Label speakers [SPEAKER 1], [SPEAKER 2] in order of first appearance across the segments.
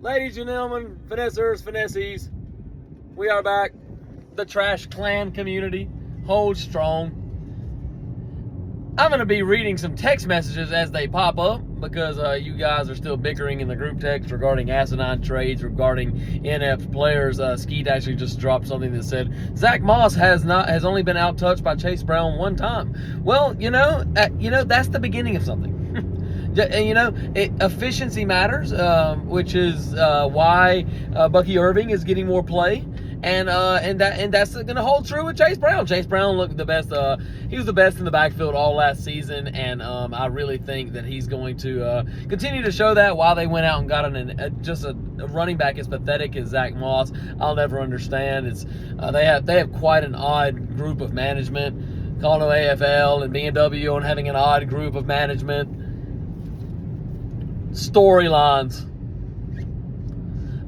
[SPEAKER 1] Ladies and gentlemen, finessers, finesses, we are back. The Trash Clan community holds strong. I'm going to be reading some text messages as they pop up because you guys are still bickering in the group text regarding asinine trades, regarding inept players. Skeet actually just dropped something that said Zach Moss has only been out-touched by Chase Brown one time. Well, that's the beginning of something. Efficiency matters, which is why Bucky Irving is getting more play. And that's going to hold true with Chase Brown. Chase Brown looked the best. He was the best in the backfield all last season, and I really think that he's going to continue to show that. While they went out and got a running back as pathetic as Zach Moss, I'll never understand. They have quite an odd group of management, calling them AFL and B&W and having an odd group of management. Storylines.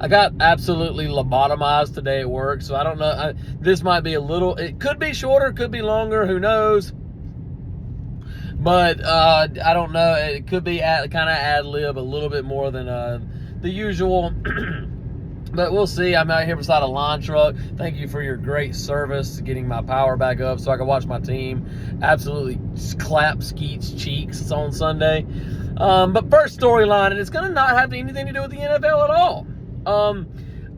[SPEAKER 1] I got absolutely lobotomized today at work, so I don't know. This might be it could be shorter, could be longer, who knows? But I don't know. It could be kind of ad-lib a little bit more than the usual. But we'll see. I'm out here beside a line truck. Thank you for your great service, getting my power back up so I can watch my team absolutely clap Skeet's cheeks on Sunday. But first storyline, and it's going to not have anything to do with the NFL at all.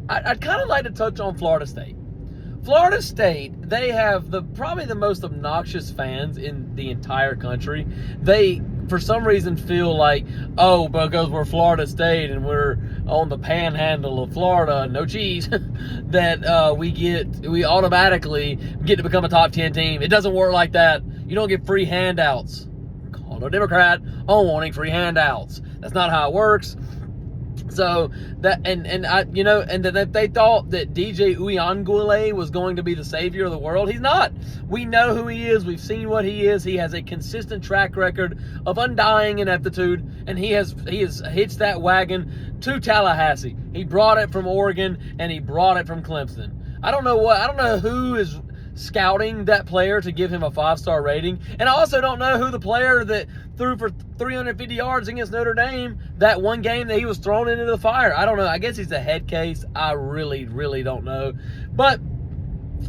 [SPEAKER 1] I'd kind of like to touch on Florida State. Florida State, they have probably the most obnoxious fans in the entire country. They, for some reason, feel like, because we're Florida State and we're on the panhandle of Florida, no cheese, that we automatically get to become a top 10 team. It doesn't work like that. You don't get free handouts. Call no Democrat on wanting free handouts. That's not how it works. So that and that they thought that DJ Uyangwele was going to be the savior of the world. He's not. We know who he is. We've seen what he is. He has a consistent track record of undying ineptitude, and he has hitched that wagon to Tallahassee. He brought it from Oregon and he brought it from Clemson. I don't know who is scouting that player to give him a 5-star rating, and I also don't know who the player that threw for 350 yards against Notre Dame that one game that he was thrown into the fire. I don't know. I guess he's a head case. I really, really don't know. But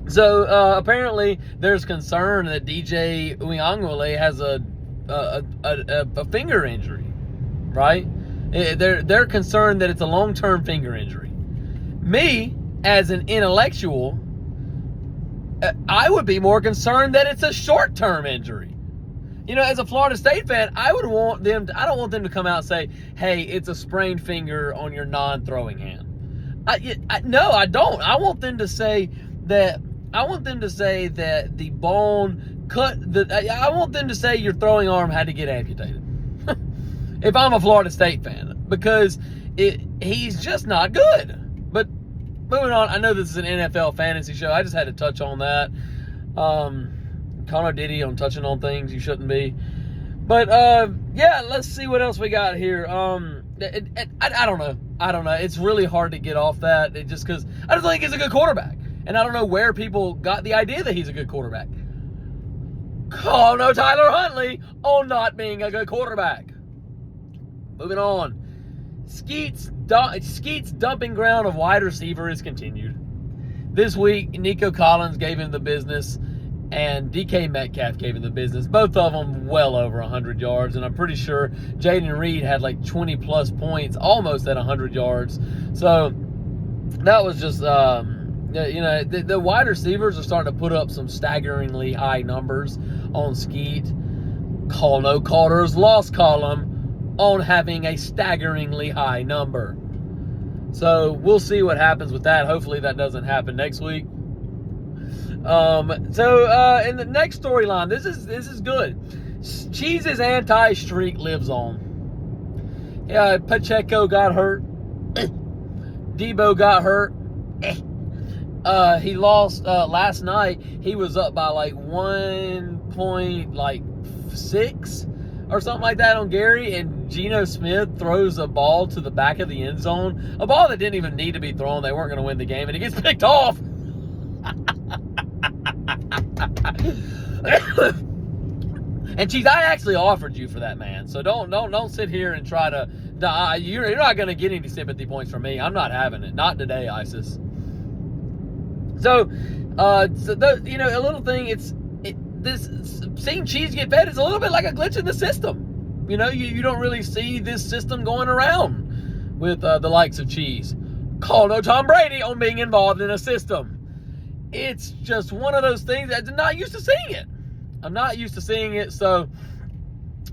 [SPEAKER 1] so apparently there's concern that DJ Uyangwele has a finger injury, right? They're concerned that it's a long-term finger injury. Me, as an intellectual, I would be more concerned that it's a short-term injury. As a Florida State fan, I don't want them to come out and say, hey, it's a sprained finger on your non-throwing hand. No, I don't. I want them to say that the bone cut. I want them to say your throwing arm had to get amputated. If I'm a Florida State fan, because he's just not good. But moving on, I know this is an NFL fantasy show. I just had to touch on that. Connor Diddy on touching on things you shouldn't be. But, let's see what else we got here. I don't know. It's really hard to get off that. Just because I just think he's a good quarterback. And I don't know where people got the idea that he's a good quarterback. Call no Tyler Huntley on not being a good quarterback. Moving on. Skeet's dumping ground of wide receiver is continued. This week, Nico Collins gave him the business, and DK Metcalf gave him the business. Both of them well over 100 yards, and I'm pretty sure Jaden Reed had like 20-plus points, almost at 100 yards. So that was just, the wide receivers are starting to put up some staggeringly high numbers on Skeet. Call no Calder's loss column on having a staggeringly high number. So we'll see what happens with that. Hopefully that doesn't happen next week. In the next storyline, this is good. Cheese's anti-streak lives on. Yeah, Pacheco got hurt. Debo got hurt. He lost last night. He was up by like 1.6 or something like that on Gary, and Geno Smith throws a ball to the back of the end zone, a ball that didn't even need to be thrown. They weren't going to win the game, and it gets picked off. And Cheese, I actually offered you for that, man. So don't sit here and try to You're not going to get any sympathy points from me. I'm not having it. Not today, ISIS. So, a little thing. Seeing Cheese get fed is a little bit like a glitch in the system. You don't really see this system going around with the likes of Cheese. Call no Tom Brady on being involved in a system. It's just one of those things that I'm not used to seeing it. I'm not used to seeing it, so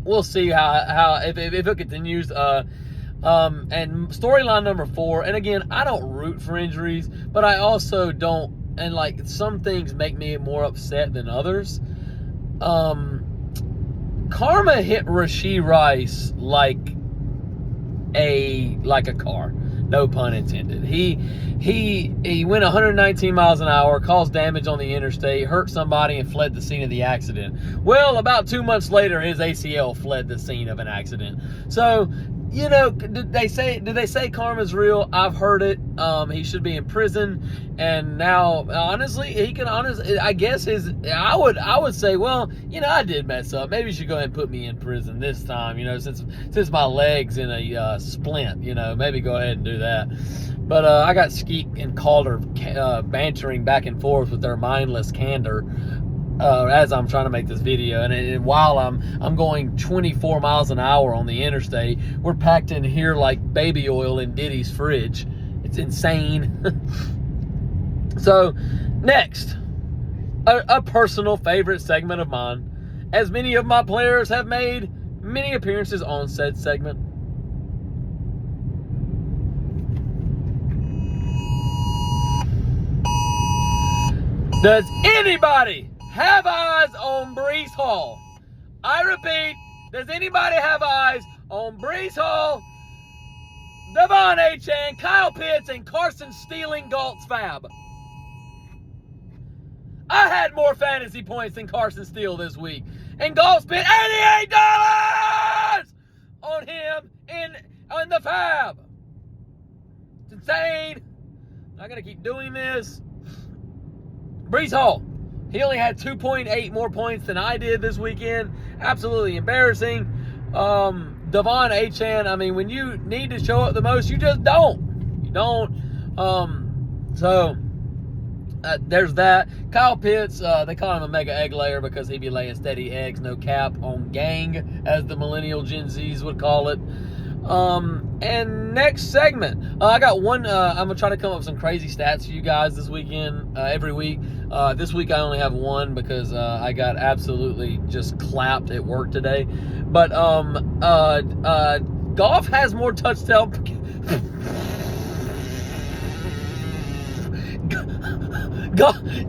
[SPEAKER 1] we'll see how if it continues. And storyline number 4, and again, I don't root for injuries, but I also don't, and like some things make me more upset than others. Karma hit Rashee Rice like a car. No pun intended. He went 119 miles an hour, caused damage on the interstate, hurt somebody, and fled the scene of the accident. Well, about 2 months later, his ACL fled the scene of an accident. So, did they say karma's real? I've heard it. He should be in prison, and now, honestly, I would say, well, I did mess up. Maybe you should go ahead and put me in prison this time, since my leg's in a splint, maybe go ahead and do that. But I got Skeet and Calder bantering back and forth with their mindless candor as I'm trying to make this video, and while I'm going 24 miles an hour on the interstate, we're packed in here like baby oil in Diddy's fridge. It's insane. So, next, a personal favorite segment of mine, as many of my players have made many appearances on said segment. Does anybody have eyes on Breece Hall? I repeat, does anybody have eyes on Breece Hall, Devon Achane, Kyle Pitts, and Carson Stealing Galt's fab? I had more fantasy points than Carson Steele this week, and Galt spent $88 on him in the fab. It's insane. I'm not gonna keep doing this. Breece Hall, he only had 2.8 more points than I did this weekend. Absolutely embarrassing. Devon Achane, when you need to show up the most, you just don't. You don't. There's that. Kyle Pitts, they call him a mega egg layer because he be laying steady eggs, no cap, on gang, as the millennial Gen Zs would call it. And next segment, I got one. I'm gonna try to come up with some crazy stats for you guys this weekend, every week. This week I only have one because I got absolutely just clapped at work today. But Goff has more touchdown.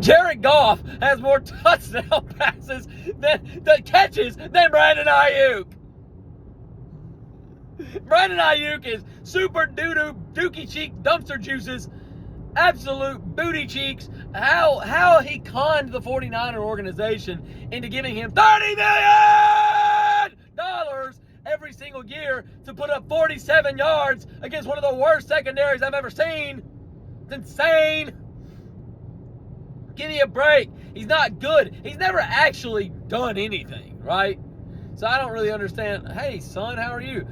[SPEAKER 1] Jared Goff has more touchdown passes than catches than Brandon Ayuk. Brandon Ayuk is super doo-doo, dookie cheek, dumpster juices, absolute booty cheeks. How he conned the 49er organization into giving him $30 million every single year to put up 47 yards against one of the worst secondaries I've ever seen. It's insane. Give me a break. He's not good. He's never actually done anything, right? So I don't really understand. Hey, son, how are you?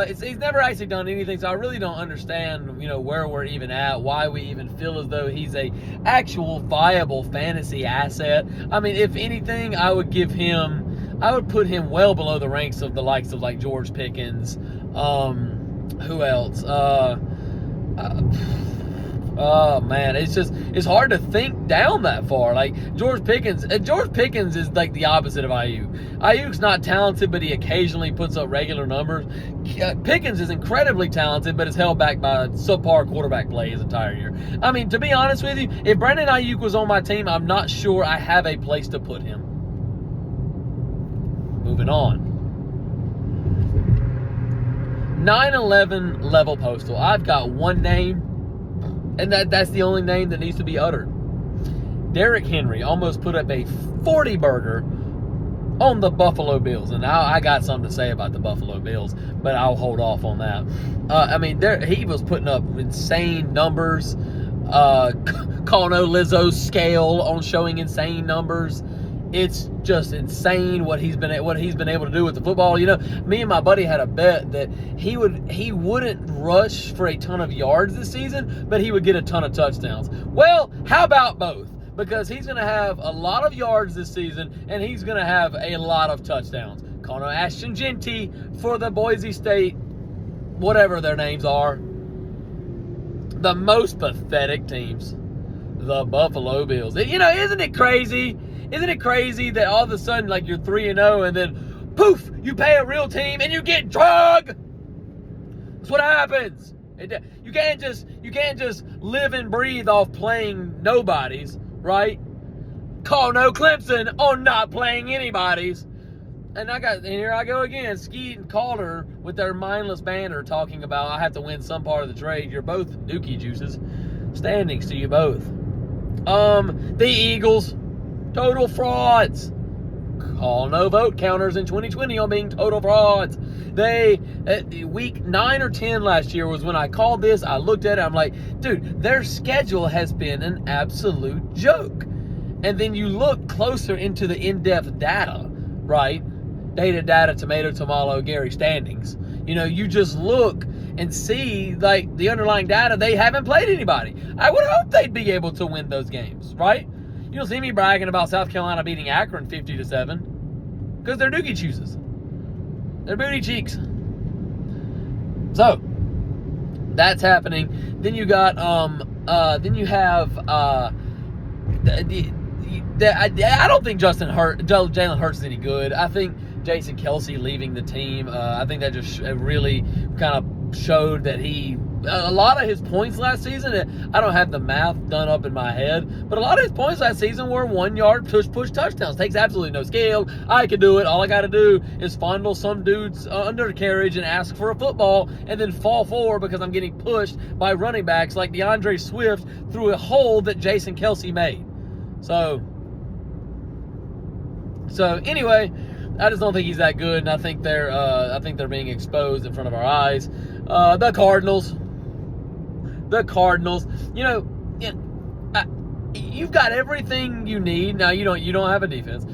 [SPEAKER 1] He's never actually done anything, so I really don't understand, where we're even at, why we even feel as though he's a actual viable fantasy asset. If anything, I would put him well below the ranks of the likes of like George Pickens. Who else? Oh man, it's hard to think down that far. Like George Pickens is like the opposite of Ayuk. Ayuk's not talented, but he occasionally puts up regular numbers. Pickens is incredibly talented, but is held back by subpar quarterback play his entire year. To be honest with you, if Brandon Ayuk was on my team, I'm not sure I have a place to put him. Moving on. 9/11 level postal. I've got one name. And that's the only name that needs to be uttered. Derrick Henry almost put up a 40-burger on the Buffalo Bills. And now I got something to say about the Buffalo Bills, but I'll hold off on that. He was putting up insane numbers. Call no Lizzo scale on showing insane numbers. it's just insane what he's been able to do with the football. You know, me and my buddy had a bet that he wouldn't rush for a ton of yards this season, but he would get a ton of touchdowns. Well, how about both? Because he's going to have a lot of yards this season, and he's going to have a lot of touchdowns. Connor Ashton Genty for the Boise State, whatever their names are, the most pathetic teams, the Buffalo Bills. You know, isn't it crazy? Isn't it crazy that all of a sudden, like, you're 3-0, and then poof, you pay a real team and you get drug? That's what happens. You can't just live and breathe off playing nobodies, right? Call no Clemson on not playing anybody's. And here I go again, Skeet and Calder with their mindless banter talking about I have to win some part of the trade. You're both dookie juices. Standings to you both. The Eagles, total frauds. Call no vote counters in 2020 on being total frauds. They, week 9 or 10 last year was when I called this. I looked at it. I'm like, dude, their schedule has been an absolute joke. And then you look closer into the in-depth data, right? Data, tomato, tamalo, Gary standings. You know, you just look and see, like, the underlying data. They haven't played anybody. I would hope they'd be able to win those games, right? You don't see me bragging about South Carolina beating Akron 50-7 because they're dookie chooses. They're booty cheeks. So that's happening. Then you got then you have I don't think Jalen Hurts is any good. I think Jason Kelsey leaving the team, I think that just really kind of showed that a lot of his points last season, I don't have the math done up in my head, but a lot of his points last season were 1-yard push touchdowns. Takes absolutely no skill. I can do it. All I got to do is fondle some dude's undercarriage and ask for a football and then fall forward because I'm getting pushed by running backs like DeAndre Swift through a hole that Jason Kelsey made. So anyway, I just don't think he's that good, and I think they're being exposed in front of our eyes. The Cardinals. You know, you've got everything you need. Now you don't have a defense.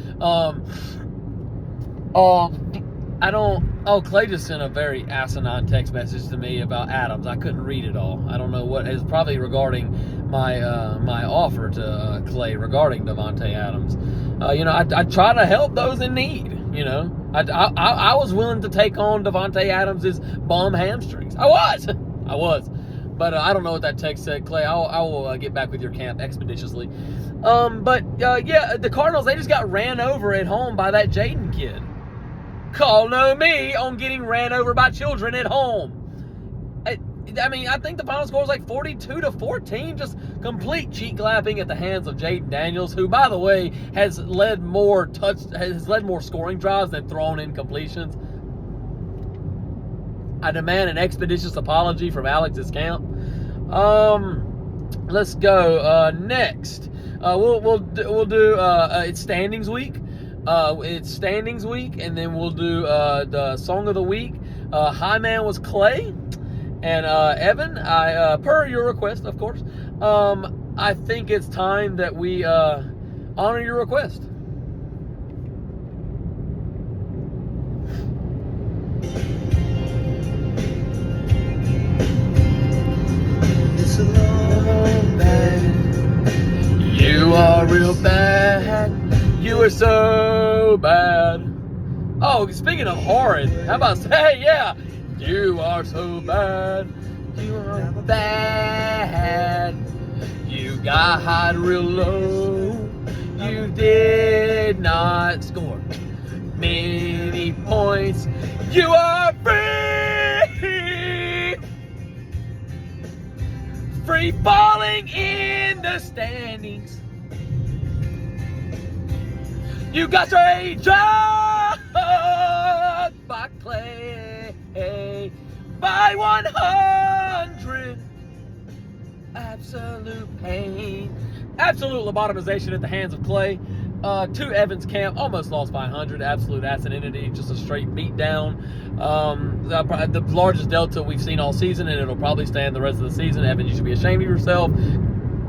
[SPEAKER 1] Clay just sent a very asinine text message to me about Adams. I couldn't read it all. I don't know what is probably regarding my offer to Clay regarding Davante Adams. You know, I try to help those in need. You know, I was willing to take on Davante Adams' bum hamstrings. I was. But I don't know what that text said, Clay. I will get back with your camp expeditiously. The Cardinals, they just got ran over at home by that Jaden kid. Call no me on getting ran over by children at home. I mean, I think the final score was like 42-14, just complete cheek clapping at the hands of Jaden Daniels, who, by the way, has led more scoring drives than thrown in completions. I demand an expeditious apology from Alex's camp. Let's go next. We'll do it's standings week. It's standings week, and then we'll do the song of the week. High man was Clay, and Evan. Per your request, of course. I think it's time that we honor your request. You are real bad. You are so bad. Oh, speaking of horrid, how about say, yeah, you are so bad. You are bad. You got real low. You did not score many points. You are free falling in the standings. You got straight drugged by Clay by 100. Absolute pain. Absolute lobotomization at the hands of Clay. To Evan's camp, almost lost by 100. Absolute acidity, just a straight beat down. The largest delta we've seen all season, and it'll probably stand the rest of the season. Evan, you should be ashamed of yourself.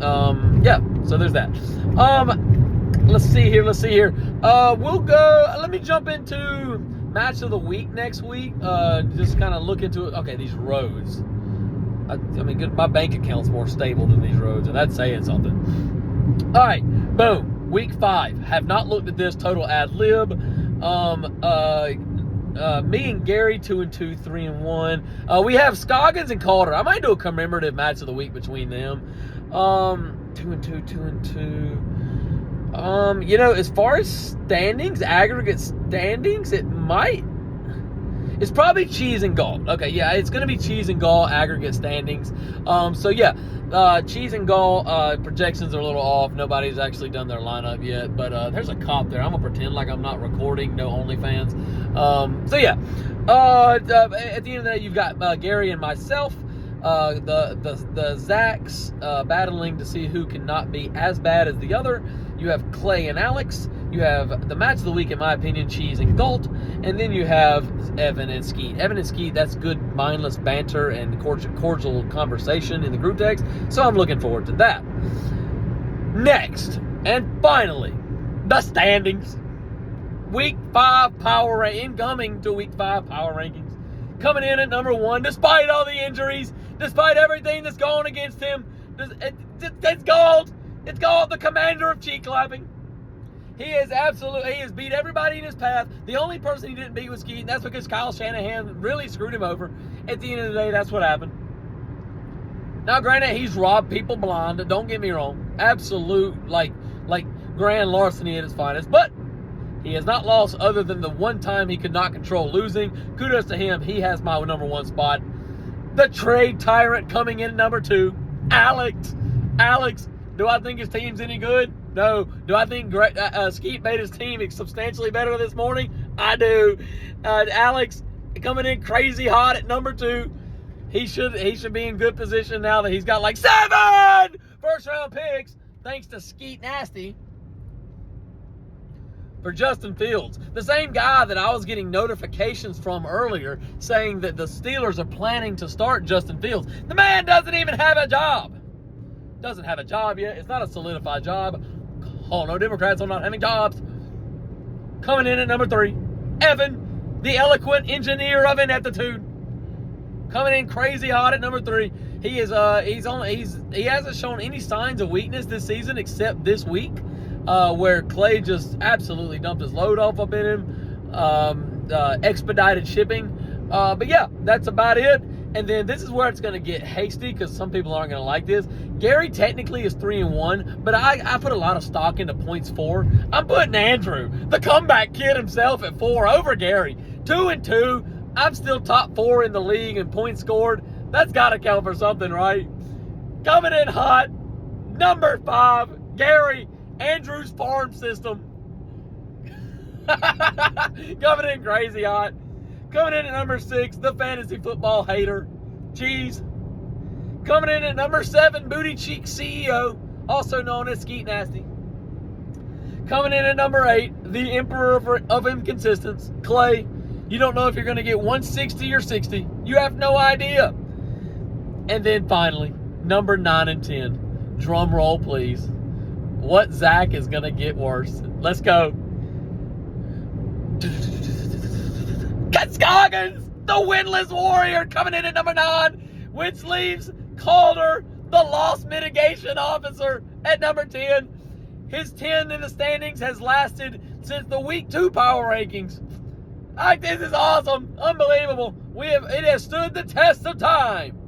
[SPEAKER 1] So there's that. let's see here. We'll go. Let me jump into match of the week next week. Just kind of look into it. Okay, these roads. I mean, good, my bank account's more stable than these roads, and that's saying something. All right, boom. Week 5. Have not looked at this. Total ad lib. Me and Gary 2-2, 3-1. We have Scoggins and Calder. I might do a commemorative match of the week between them. 2-2, 2-2. As far as standings, aggregate standings, it's probably Cheese and Gall. Okay, yeah, it's going to be Cheese and Gall aggregate standings. Cheese and Gall projections are a little off. Nobody's actually done their lineup yet, but there's a cop there. I'm going to pretend like I'm not recording. No OnlyFans. At the end of the day, you've got Gary and myself. The Zacks battling to see who cannot be as bad as the other. You have Clay and Alex. You have the match of the week, in my opinion, Cheese and Galt. And then you have Evan and Skeet. Evan and Skeet, that's good mindless banter and cordial conversation in the group text. So I'm looking forward to that. Next, and finally, the standings. Week 5 power incoming to Week 5 power rankings. Coming in at number 1, despite all the injuries, despite everything that's going against him. It's Galt. It's Galt, the commander of cheek clapping. He has beat everybody in his path. The only person he didn't beat was Skeet, and that's because Kyle Shanahan really screwed him over. At the end of the day, that's what happened. Now, granted, he's robbed people blind. Don't get me wrong. Absolute, like grand larceny at its finest. But he has not lost other than the one time he could not control losing. Kudos to him. He has my number 1 spot. The trade tyrant coming in at number 2, Alex. Do I think his team's any good? No. Do I think Skeet made his team substantially better this morning? I do. Alex coming in crazy hot at number 2. He should be in good position now that he's got like 7 first-round picks, thanks to Skeet Nasty, for Justin Fields. The same guy that I was getting notifications from earlier saying that the Steelers are planning to start Justin Fields. The man doesn't even have a job. Doesn't have a job yet. It's not a solidified job. Oh, no Democrats on not having jobs. Coming in at number 3, Evan, the eloquent engineer of ineptitude. Coming in crazy hot at number 3. He hasn't shown any signs of weakness this season except this week, where Clay just absolutely dumped his load off up in him. Expedited shipping. But yeah, that's about it. And then this is where it's going to get hasty because some people aren't going to like this. Gary technically is 3-1, but I put a lot of stock into points 4. I'm putting Andrew, the comeback kid himself, at 4 over Gary. 2-2. I'm still top 4 in the league in points scored. That's got to count for something, right? Coming in hot, number 5, Gary, Andrew's farm system. Coming in crazy hot. Coming in at number 6, the fantasy football hater, Cheese. Coming in at number 7, Booty Cheek CEO, also known as Skeet Nasty. Coming in at number 8, the emperor of inconsistence, Clay. You don't know if you're going to get 160 or 60. You have no idea. And then finally, number 9 and 10. Drum roll, please. What Zach is going to get worse? Let's go. Scoggins, the winless warrior, coming in at number 9. Which leaves Calder, the loss mitigation officer, at number 10. His 10 in the standings has lasted since the week 2 power rankings. This is awesome. Unbelievable. It has stood the test of time.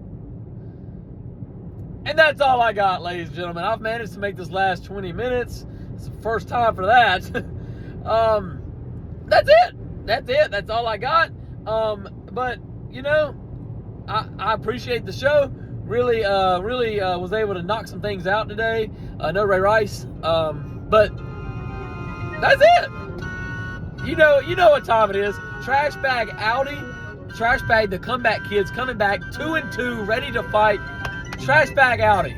[SPEAKER 1] And that's all I got, ladies and gentlemen. I've managed to make this last 20 minutes. It's the first time for that. That's it. That's all I got. But I appreciate the show. Really was able to knock some things out today. No Ray Rice. But that's it. You know what time it is. Trash bag Audi. Trash bag the comeback kids coming back 2-2, ready to fight. Trash bag Audi.